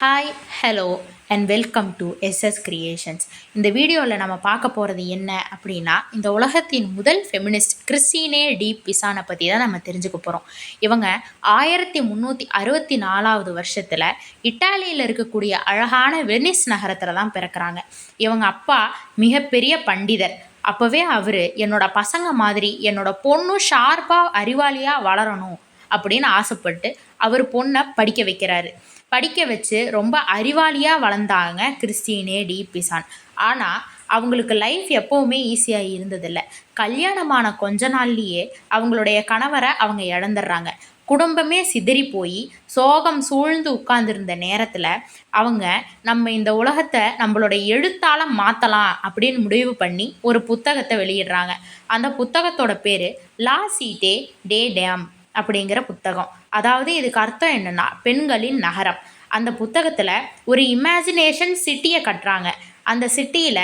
Hi hello and welcome to SS creations. இந்த வீடியோவில் நம்ம பார்க்க போகிறது என்ன அப்படின்னா, இந்த உலகத்தின் முதல் ஃபெமினிஸ்ட் கிறிஸ்டினே டி பிசானை பற்றி தான் நம்ம தெரிஞ்சுக்க போகிறோம். இவங்க 1364 வருஷத்தில் இட்டாலியில் இருக்கக்கூடிய அழகான வெனிஸ் நகரத்தில் தான் பிறக்கிறாங்க. இவங்க அப்பா மிகப்பெரிய பண்டிதர். அப்போவே அவர் என்னோட பசங்க மாதிரி என்னோட பொண்ணு ஷார்ப்பாக அறிவாளியாக வளரணும் அப்படின்னு ஆசைப்பட்டு அவர் பொண்ணை படிக்க வைக்கிறாரு. படிக்க வச்சு ரொம்ப அறிவாளியாக வளர்ந்தாங்க கிறிஸ்டினே டி பிசான். ஆனால் அவங்களுக்கு லைஃப் எப்போவுமே ஈஸியாக இருந்ததில்லை. கல்யாணமான கொஞ்ச நாள்லேயே அவங்களுடைய கணவரை அவங்க இழந்துடுறாங்க. குடும்பமே சிதறி போய் சோகம் சூழ்ந்து உட்கார்ந்துருந்த நேரத்தில் அவங்க நம்ம இந்த உலகத்தை நம்மளோட எழுத்தால் மாற்றலாம் அப்படின்னு முடிவு பண்ணி ஒரு புத்தகத்தை வெளியிடுறாங்க. அந்த புத்தகத்தோட பேர் லா சீட்டே டே டேம் அப்படிங்கிற புத்தகம். அதாவது இதுக்கு அர்த்தம் என்னென்னா பெண்களின் நகரம். அந்த புத்தகத்தில் ஒரு இமேஜினேஷன் சிட்டியை கட்டுறாங்க. அந்த சிட்டியில்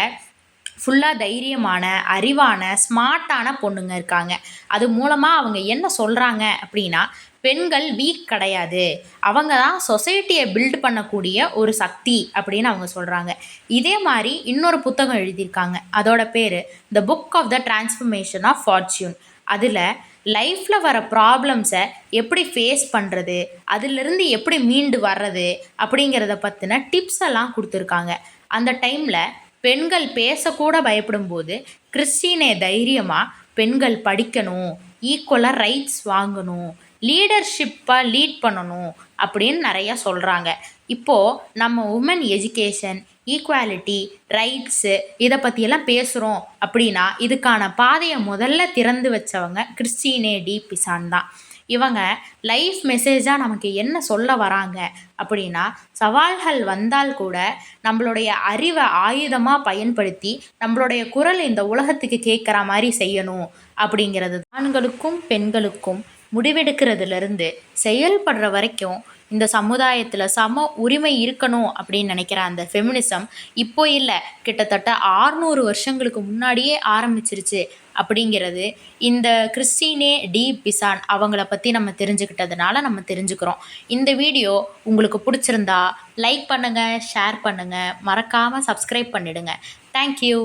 ஃபுல்லாக தைரியமான அறிவான ஸ்மார்ட்டான பொண்ணுங்க இருக்காங்க. அது மூலமாக அவங்க என்ன சொல்கிறாங்க அப்படின்னா, பெண்கள் வீக் கிடையாது, அவங்க தான் சொசைட்டியை பில்ட் பண்ணக்கூடிய ஒரு சக்தி அப்படின்னு அவங்க சொல்கிறாங்க. இதே மாதிரி இன்னொரு புத்தகம் எழுதியிருக்காங்க. அதோட பேர் the book of the transformation of fortune. அதில் லைஃப்பில் வர ப்ராப்ளம்ஸை எப்படி ஃபேஸ் பண்ணுறது, அதிலிருந்து எப்படி மீண்டு வர்றது அப்படிங்கிறத பற்றின டிப்ஸ் எல்லாம் கொடுத்துருக்காங்க. அந்த டைமில் பெண்கள் பேசக்கூட பயப்படும்போது கிறிஸ்டினே தைரியமாக பெண்கள் படிக்கணும், ஈக்குவலாக ரைட்ஸ் வாங்கணும், லீடர்ஷிப்பாக லீட் பண்ணணும் அப்படின்னு நிறையா சொல்கிறாங்க. இப்போது நம்ம உமன் எஜுகேஷன், ஈக்குவாலிட்டி, ரைட்ஸு இதை பற்றியெல்லாம் பேசுகிறோம் அப்படின்னா இதுக்கான பாதையை முதல்ல திறந்து வச்சவங்க கிறிஸ்டினே டி பிசான் தான். இவங்க லைஃப் மெசேஜாக நமக்கு என்ன சொல்ல வராங்க அப்படின்னா, சவால்கள் வந்தால் கூட நம்மளுடைய அறிவை ஆயுதமாக பயன்படுத்தி நம்மளுடைய குரல் இந்த உலகத்துக்கு கேட்குற மாதிரி செய்யணும் அப்படிங்கிறது. ஆண்களுக்கும் பெண்களுக்கும் முடிவெடுக்கிறதுலேருந்து செயல்படுற வரைக்கும் இந்த சமுதாயத்தில் சம உரிமை இருக்கணும் அப்படின்னு நினைக்கிற அந்த ஃபெமினிசம் இப்போ இல்லை, கிட்டத்தட்ட 600 வருஷங்களுக்கு முன்னாடியே ஆரம்பிச்சிருச்சு அப்படிங்கிறது இந்த கிறிஸ்டினே டி பிசான் அவங்கள பற்றி நம்ம தெரிஞ்சுக்கிட்டதுனால நம்ம தெரிஞ்சுக்கிறோம். இந்த வீடியோ உங்களுக்கு பிடிச்சிருந்தா லைக் பண்ணுங்கள், ஷேர் பண்ணுங்கள், மறக்காமல் சப்ஸ்கிரைப் பண்ணிடுங்க. தேங்க்யூ.